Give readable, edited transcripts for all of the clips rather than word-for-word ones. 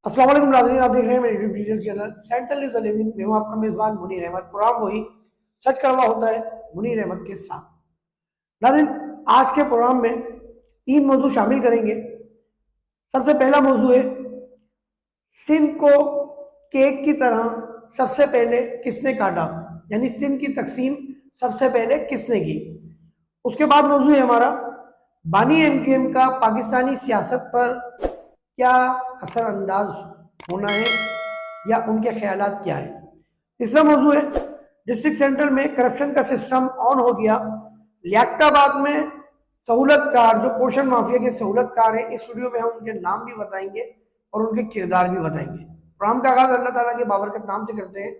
अस्सलाम वालेकुम नाज़रीन, आप देख रहे हैं मेरे YouTube digital channel central news 11। मैं हूं आपका मेज़बान मुनीर अहमद। प्रोग्राम वही सच कड़वा होता है मुनीर अहमद के साथ। नाज़रीन, आज के प्रोग्राम में तीन मौजू शामिल करेंगे। सबसे पहला मौजू है सिंध को केक की तरह सबसे पहले किसने काटा, यानी सिंध की तकसीम सबसे पहले किसने की। उसके बाद मौजू है हमारा बानी एमकेएम का पाकिस्तानी सियासत पर क्या असरअंदाज होना है या उनके ख्यालात क्या है। तीसरा मौजू है डिस्ट्रिक्ट सेंटर में करप्शन का सिस्टम ऑन हो गया। लियाकताबाद में सहूलतकार, जो पोषण माफिया के सहूलतकार हैं, इस वीडियो में हम उनके नाम भी बताएंगे और उनके किरदार भी बताएंगे। प्रोग्राम का आगाज अल्लाह ताला के बाबरकत नाम से करते हैं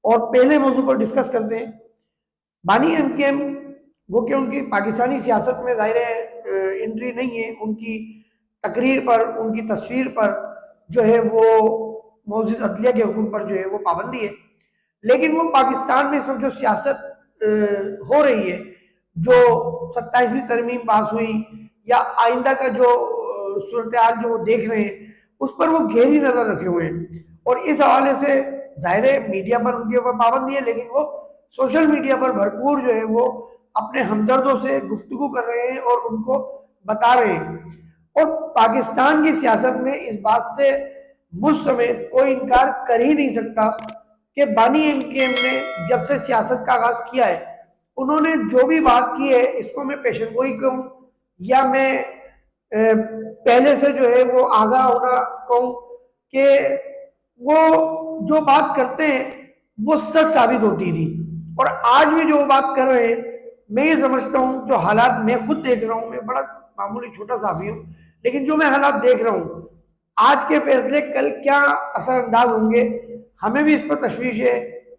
और पहले मौजू पर डिस्कस करते हैं बानी एमकेएम। वो कि उनकी पाकिस्तानी सियासत में ज़ाहिर एंट्री नहीं है, उनकी तकरीर पर, उनकी तस्वीर पर जो है वो मौजूद अदलिया के हुक्म पर जो है वो पाबंदी है। लेकिन वो पाकिस्तान में इस वक्त जो सियासत हो रही है, जो 27वीं तरमीम पास हुई या आइंदा का जो सूरत हाल जो वो देख रहे हैं, उस पर वो गहरी नजर रखे हुए हैं। और इस हवाले से ज़ाहिर मीडिया पर उनके ऊपर पाबंदी है, लेकिन वो सोशल मीडिया पर भरपूर जो है वो अपने हमदर्दों से गुफ्तगू कर रहे हैं और उनको बता रहे हैं। और पाकिस्तान की सियासत में इस बात से मुझ समेत कोई इनकार कर ही नहीं सकता कि बानी एमकेएम ने जब से सियासत का आगाज किया है, उन्होंने जो भी बात की है, इसको मैं पेशन गोई कहूँ या मैं पहले से जो है वो आगाह होना कहूँ, कि वो जो बात करते हैं वो सच साबित होती थी। और आज भी जो बात कर रहे हैं, मैं ये समझता हूँ जो हालात मैं खुद देख रहा हूँ, मैं बड़ा मामूली छोटा साफी हूँ, लेकिन जो मैं हालात देख रहा हूँ, आज के फैसले कल क्या असरअंदाज होंगे, हमें भी इस पर तशवीश है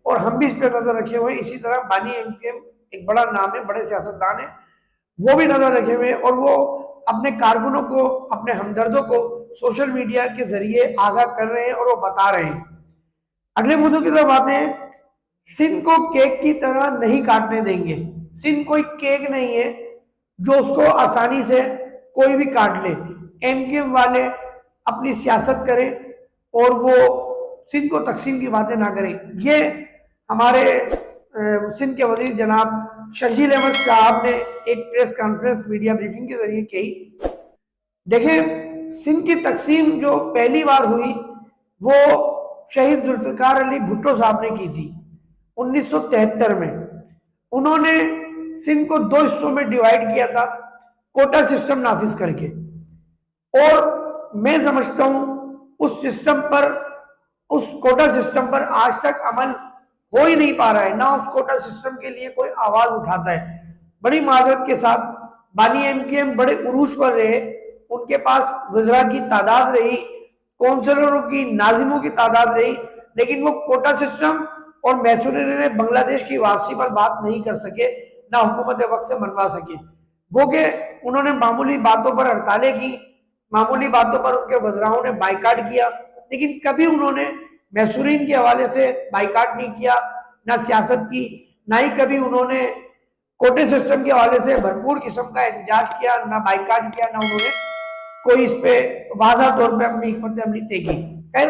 और हम भी इस पर नजर रखे हुए हैं। इसी तरह बानी एमकेएम एक बड़ा नाम है, बड़े सियासतदान है, वो भी नजर रखे हुए हैं और वो अपने कारकुनों को, अपने हमदर्दों को सोशल मीडिया के जरिए आगाह कर रहे हैं और वो बता रहे हैं। अगले मुद्दों की तरफ आते हैं। सिंध को केक की तरह नहीं काटने देंगे। सिंध कोई केक नहीं है जो उसको आसानी से कोई भी काट ले। एमकेएम वाले अपनी सियासत करें और वो सिंध को तकसीम की बातें ना करें। ये हमारे सिंध के वजीर जनाब शर्जील अहमद साहब ने एक प्रेस कॉन्फ्रेंस मीडिया ब्रीफिंग के जरिए कही। देखें, सिंध की तकसीम जो पहली बार हुई वो शहीद जुल्फिकार अली भुट्टो साहब ने की थी 1973 में। उन्होंने सिंध को दो हिस्सों में डिवाइड किया था कोटा सिस्टम नाफिज करके। और मैं समझता हूं उस सिस्टम पर, उस कोटा सिस्टम पर आज तक अमल हो ही नहीं पा रहा है, ना उस कोटा सिस्टम के लिए कोई आवाज उठाता है। बड़ी माजरत के साथ बानी एमकेएम बड़े उरूज पर रहे, उनके पास वज़रा की तादाद रही, काउंसलरों की, नाजिमों की तादाद रही, लेकिन वो कोटा सिस्टम और मैसूरी ने बांग्लादेश की वापसी पर बात नहीं कर सके, ना हुकूमत वक्त से मनवा सके। वो के उन्होंने मामूली बातों पर हड़तालें की, मामूली बातों पर उनके वज़राओं ने बाइकाट किया, लेकिन कभी उन्होंने मैसूरीन के हवाले से बाइकाट नहीं किया, ना सियासत की, ना ही कभी उन्होंने कोटे सिस्टम के हवाले से भरपूर किस्म का एहतजाज किया, ना बाइकाट किया, ना उन्होंने कोई इस पे वाज़ा तौर पे अपनी हिकमत अमली तय की। खैर,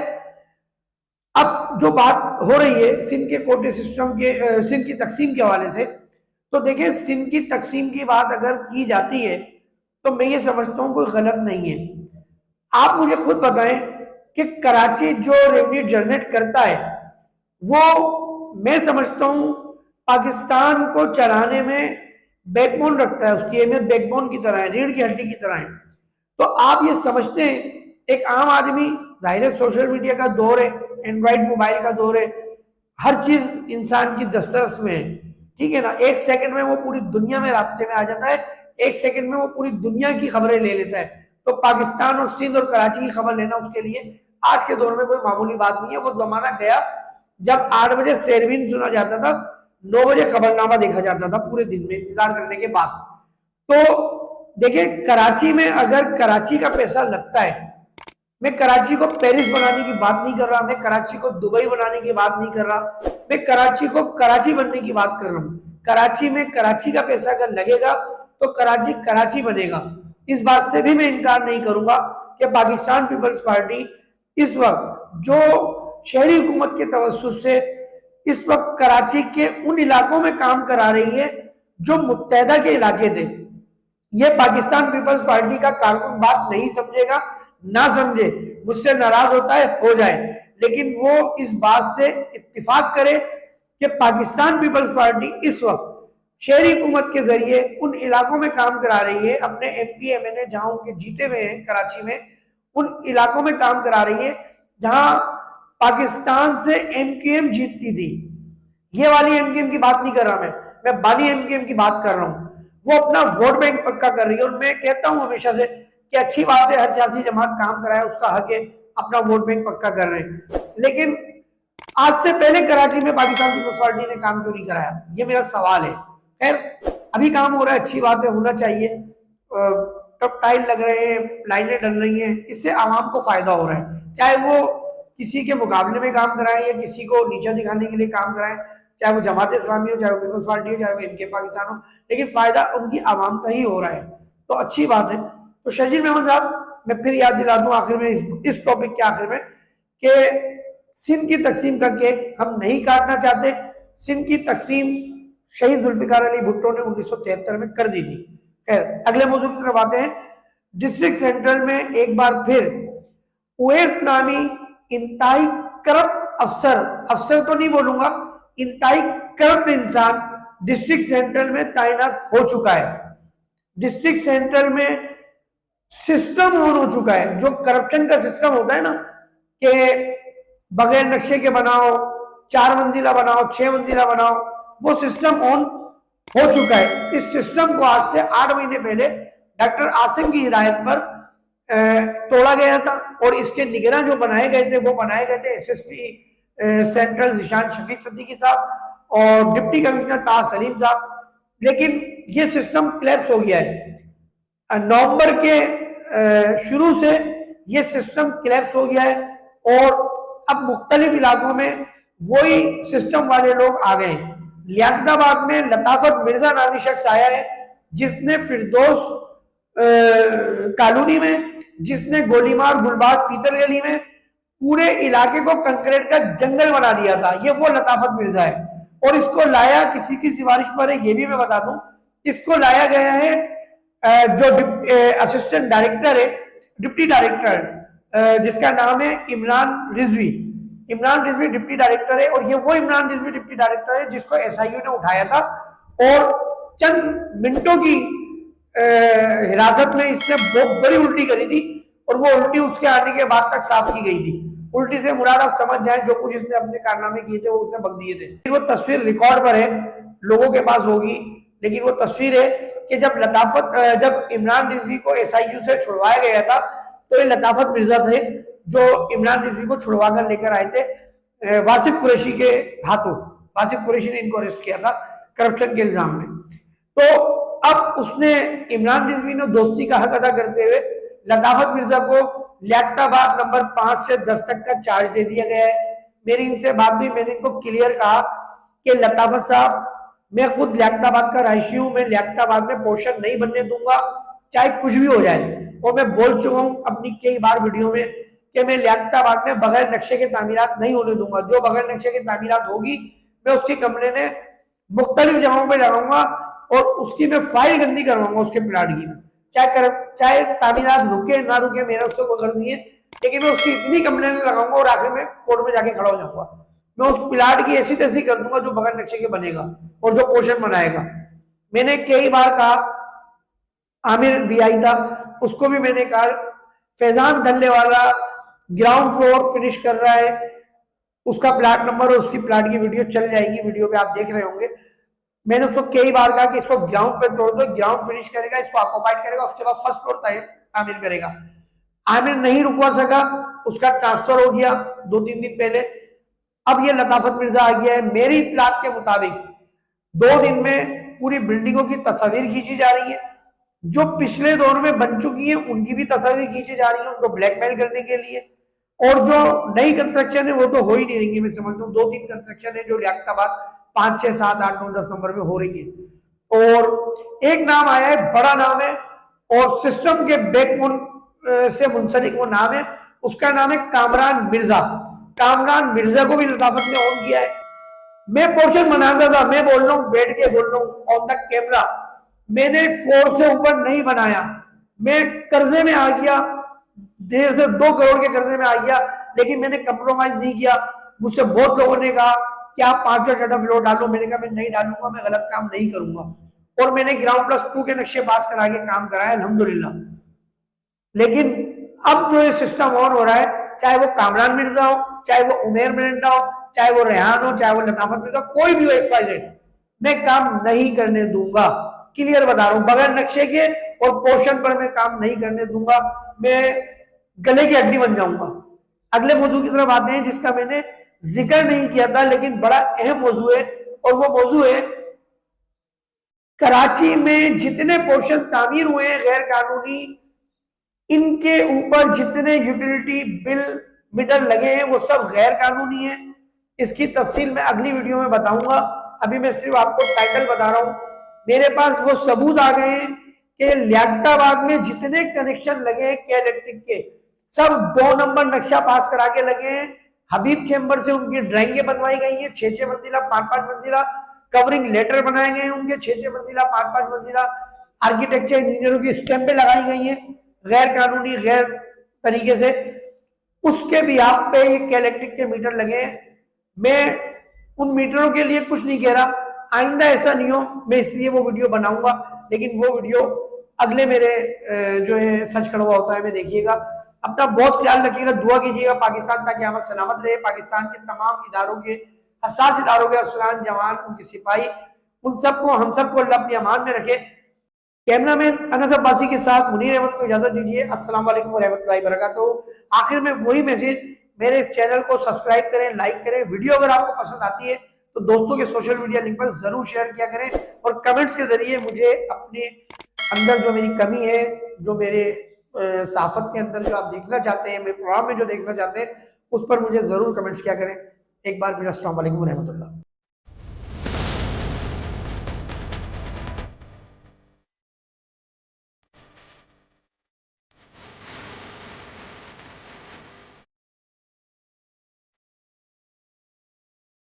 अब जो बात हो रही है सिंध के कोटे सिस्टम के, सिंध की तकसीम के हवाले से, तो देखिए, सिंध की तकसीम की बात अगर की जाती है तो मैं ये समझता हूँ कोई गलत नहीं है। आप मुझे खुद बताएं कि कराची जो रेवेन्यू जनरेट करता है, वो मैं समझता हूँ पाकिस्तान को चलाने में बैकबोन रखता है, उसकी अहमियत बैकबोन की तरह है, रीढ़ की हड्डी की तरह है। तो आप ये समझते हैं, एक आम आदमी, जाहिर सोशल मीडिया का दौर है, एंड्रॉइड मोबाइल का दौर है, हर चीज इंसान की दस्तरस में है, ठीक है ना। एक सेकंड में वो पूरी दुनिया में राब्ते में आ जाता है, एक सेकंड में वो पूरी दुनिया की खबरें ले लेता है। तो पाकिस्तान और सिंध और कराची की खबर लेना उसके लिए आज के दौर में कोई मामूली बात नहीं है। वो जमाना गया जब 8 बजे शेरविन सुना जाता था, 9 बजे खबरनामा देखा जाता था पूरे दिन में इंतजार करने के बाद। तो देखिए, कराची में अगर कराची का पैसा लगता है, मैं कराची को पेरिस बनाने की बात नहीं कर रहा, मैं कराची को दुबई बनाने की बात नहीं कर रहा, मैं कराची को कराची बनने की बात कर रहा हूँ। कराची में कराची का पैसा अगर लगेगा तो कराची कराची बनेगा। इस बात से भी मैं इनकार नहीं करूंगा कि पाकिस्तान पीपल्स पार्टी इस वक्त जो शहरी हुकूमत के तवज्जुह से इस वक्त कराची के उन इलाकों में काम करा रही है जो मुत्तहदा के इलाके थे। ये पाकिस्तान पीपल्स पार्टी का कारकुन बात नहीं समझेगा, ना समझे, मुझसे नाराज होता है हो जाए, लेकिन वो इस बात से इत्तिफाक करे कि पाकिस्तान पीपल्स पार्टी इस वक्त शहरी हुकूमत के जरिए उन इलाकों में काम करा रही है, अपने MP MNA जहां उनके जीते हुए हैं कराची में, उन इलाकों में काम करा रही है जहां पाकिस्तान से MQM जीतती थी। ये वाली MQM की बात नहीं कर रहा मैं बानी MQM की बात कर रहा हूं। वो अपना वोट बैंक पक्का कर रही है, और मैं कहता हूं हमेशा से कि अच्छी बात है, हर सियासी जमात काम कराए, उसका हक है, अपना वोट बैंक पक्का कर रहे हैं, लेकिन आज से पहले कराची में पाकिस्तान पीपल्स पार्टी ने काम क्यों नहीं कराया, ये मेरा सवाल है। खैर, अभी काम हो रहा है, अच्छी बात है, होना चाहिए। टब टाइल लग रहे हैं, लाइनें डल रही हैं, इससे आवाम को फायदा हो रहा है, चाहे वो किसी के मुकाबले में काम कराएं या किसी को नीचा दिखाने के लिए काम कराएं, चाहे वो जमात इस्लामी हो, चाहे वो पीपल्स पार्टी हो, चाहे वो इनके पाकिस्तान हो, लेकिन फायदा उनकी आवाम का ही हो रहा है, तो अच्छी बात है। तो शर्जील मेमन साहब, मैं फिर याद दिला दूं आखिर में, इस टॉपिक के आखिर में, कि सिंध की तकसीम का केक हम नहीं काटना चाहते। सिंध की तकसीम शहीद जुल्फिकार अली भुट्टो ने 1973 में कर दी थी। खैर, अगले मौजूद की तरफ आते हैं। डिस्ट्रिक्ट सेंट्रल में एक बार फिर उवैस नामी इंतहाई करप्ट अफसर तो नहीं बोलूंगा, इंतहाई करप्ट इंसान डिस्ट्रिक्ट सेंट्रल में तैनात हो चुका है। डिस्ट्रिक्ट सेंट्रल में सिस्टम ऑन हो चुका है, जो करप्शन का सिस्टम होता है ना, कि बगैर नक्शे के बनाओ, 4 मंजिला बनाओ, 6 मंजिला बनाओ, वो सिस्टम ऑन हो चुका है। इस सिस्टम को आज से 8 महीने पहले डॉक्टर आसिम की हिदायत पर तोड़ा गया था, और इसके निगरान जो बनाए गए थे वो बनाए गए थे SSP सेंट्रल जिशान शफीक सिद्दीकी साहब और डिप्टी कमिश्नर ताज सलीम साहब। लेकिन ये सिस्टम क्लैप्स हो गया है। नवंबर के शुरू से ये सिस्टम क्लैप्स हो गया है, और अब मुख्तलिफ इलाकों में वही सिस्टम वाले लोग आ गए। लियाकताबाद में लताफत मिर्जा नामी शख्स आया है, जिसने फिरदौस कॉलोनी में, जिसने गोलीमार गुलबाग पीतल गली में पूरे इलाके को कंक्रीट का जंगल बना दिया था। ये वो लताफत मिर्जा है, और इसको लाया किसी की सिफारिश पर है, ये भी मैं बता दूं। इसको लाया गया है जो असिस्टेंट डायरेक्टर है, डिप्टी डायरेक्टर, जिसका नाम है इमरान रिजवी डिप्टी डायरेक्टर है, और ये वो इमरान रिजवी डिप्टी डायरेक्टर है जिसको SIU ने उठाया था, और चंद मिनटों की हिरासत में इसने बहुत बड़ी उल्टी करी थी, और वो उल्टी उसके आने के बाद तक साफ की गई थी। उल्टी से मुराद आप समझ जाए, जो कुछ इसने अपने कारनामे किए थे वो उसने बक दिए थे। वो तस्वीर रिकॉर्ड पर है, लोगों के पास होगी, लेकिन वो तस्वीर है कि जब इमरान रिजवी को SIU से छुड़वाया गया था, तो ये लताफत मिर्जा थे जो इमरान रिजवी को छुड़वा कर लेकर आए थे वासिफ कुरैशी के हाथों। वासिफ कुरैशी ने इनको अरेस्ट किया था करप्शन के इल्जाम में। तो अब उसने, इमरान रिजवी ने दोस्ती का हक अदा करते हुए लताफत मिर्जा को लियाकताबाद नंबर 5 से 10 तक का चार्ज दे दिया गया है। मेरी इनसे बात हुई, मैंने इनको क्लियर कहा कि लताफत साहब, मैं खुद लियाकताबाद का रहायशी हूं, मैं लियाकताबाद में पोर्शन नहीं बनने दूंगा, चाहे कुछ भी हो जाए। और मैं बोल चुका हूं अपनी कई बार वीडियो में कि मैं लियाकताबाद में बगैर नक्शे के तामीरात नहीं होने दूंगा। जो बगैर नक्शे की तामीरात होगी, मैं उसकी कंप्लेनें मुख्तलिफ जगहों पे लगाऊंगा, और उसकी मैं फाइल गंदी करवाऊंगा उसके प्लाट की। चाहे तामीरात रुके ना रुके, मेरा उससे कोई गर्ज नहीं है, लेकिन मैं उसकी इतनी कंप्लेनें लगाऊंगा और आखिर में कोर्ट में जाके खड़ा हो जाऊंगा। मैं उस प्लाट की ऐसी तैसी कर दूंगा जो बगैर नक्शे के बनेगा और जो पोर्शन बनाएगा। मैंने कई बार कहा, आमिर भी आई था, उसको भी मैंने कहा, फैजान धल्ले वाला ग्राउंड फ्लोर फिनिश कर रहा है, उसका प्लाट नंबर और उसकी प्लाट की वीडियो चल जाएगी, वीडियो पे आप देख रहे होंगे। मैंने उसको कई बार कहा कि इसको ग्राउंड पे तोड़ दो, ग्राउंड फिनिश करेगा, इसको ऑक्युपाइड करेगा, उसके बाद फर्स्ट फ्लोर तामीर करेगा। आमिर नहीं रुकवा सका, उसका ट्रांसफर हो गया 2-3 दिन पहले। अब ये लताफत मिर्जा आ गया है। मेरी इत्तलात के मुताबिक 2 दिन में पूरी बिल्डिंगों की तस्वीर खींची जा रही है, जो पिछले दौर में बन चुकी है उनकी भी तस्वीर खींची जा रही है, उनको ब्लैकमेल करने के लिए। और जो नई कंस्ट्रक्शन है वो तो हो ही नहीं रही है। मैं समझता हूँ 2-3 कंस्ट्रक्शन है जो लियाकताबाद 5, 6, 7, 8, 9, 10 नंबर में हो रही है। और एक नाम आया है, बड़ा नाम है, और सिस्टम के बैकबोन से मुंसलिक वो नाम है, उसका नाम है कामरान मिर्जा। कामरान मिर्जा को भी लताफत ने ऑन किया है। मैं पोर्शन बनाता था, मैं बोल रहा हूं, बैठ के बोल रहा हूं ऑन द कैमरा, मैंने 4 से ऊपर नहीं बनाया। मैं कर्जे में आ गया, 1.5 से 2 करोड़ के कर्जे में आ गया, लेकिन मैंने कंप्रोमाइज नहीं किया। मुझसे बहुत लोगों ने कहा कि आप 5 टटा फ्लोर डालो, मैंने कहा मैं नहीं डालूंगा, मैं गलत काम नहीं करूंगा। और मैंने ग्राउंड प्लस 2 के नक्शे पास करा के काम कराया अल्हम्दुलिल्लाह। लेकिन अब जो ये सिस्टम ऑन हो रहा है, चाहे वो कामरान मिर्जा हो, चाहे वो उमेर मिरंडा हो, चाहे वो रेहान हो, चाहे वो लताफत मिर्जा, कोई भी हो XYZ, मैं काम नहीं करने दूंगा। क्लियर बता रहा हूं, बगैर नक्शे के और पोर्शन पर मैं काम नहीं करने दूंगा। मैं गले की हड्डी बन जाऊंगा। अगले मौजू की तरफ आते हैं, जिसका मैंने जिक्र नहीं किया था, लेकिन बड़ा अहम मौजू है, और वो मौजू है कराची में जितने पोर्शन तामीर हुए हैं गैर कानूनी, इनके ऊपर जितने यूटिलिटी बिल मीटर लगे हैं वो सब गैर कानूनी है। इसकी तफसील मैं अगली वीडियो में बताऊंगा। अभी मैं सिर्फ आपको टाइटल बता रहा हूं। मेरे पास वो सबूत आ गए हैं कि लियाकताबाद में जितने कनेक्शन लगे हैं के इलेक्ट्रिक के, सब 2 नंबर नक्शा पास करा के लगे हैं। हबीब चेम्बर से उनकी ड्राइंगें बनवाई गई हैं, 6-6 मंजिला, 5-5 मंजिला। कवरिंग लेटर बनाए गए हैं उनके, 6-6 मंजिला, 5-5 मंजिला। आर्किटेक्चर इंजीनियरों की स्टैंपें लगाई गई हैं गैर कानूनी, गैर तरीके से। उसके भी आप पे एक इलेक्ट्रिक के मीटर लगे हैं। मैं उन मीटरों के लिए कुछ नहीं कह रहा, आइंदा ऐसा नहीं हो, मैं इसलिए वो वीडियो बनाऊंगा। लेकिन वो वीडियो अगले मेरे जो है सच कड़वा होता है में देखिएगा। अपना बहुत ख्याल रखिएगा, दुआ कीजिएगा पाकिस्तान ताकि क़यामत सलामत रहे। पाकिस्तान के तमाम इदारों के, हसास इदारों के अफसरान, जवान, उनके सिपाही, उन सबको, हम सबको अल्लाह अपनी अमान में रखे। कैमरामैन अनस अब्बासी के साथ मुनीर अहमद को इजाजत दीजिए। अस्सलाम वालेकुम रहमतुल्लाहि व बरकातुहू। आखिर में वही मैसेज, मेरे इस चैनल को सब्सक्राइब करें, लाइक करें। वीडियो अगर आपको पसंद आती है तो दोस्तों के सोशल मीडिया लिंक पर जरूर शेयर किया करें, और कमेंट्स के जरिए मुझे अपने अंदर जो मेरी कमी है, जो मेरे सहाफत के अंदर जो आप देखना चाहते हैं, मेरे प्रोग्राम में जो देखना चाहते हैं, उस पर मुझे जरूर कमेंट्स किया करें। एक बार फिर अस्सलाम वालेकुम रहमतुल्लाह।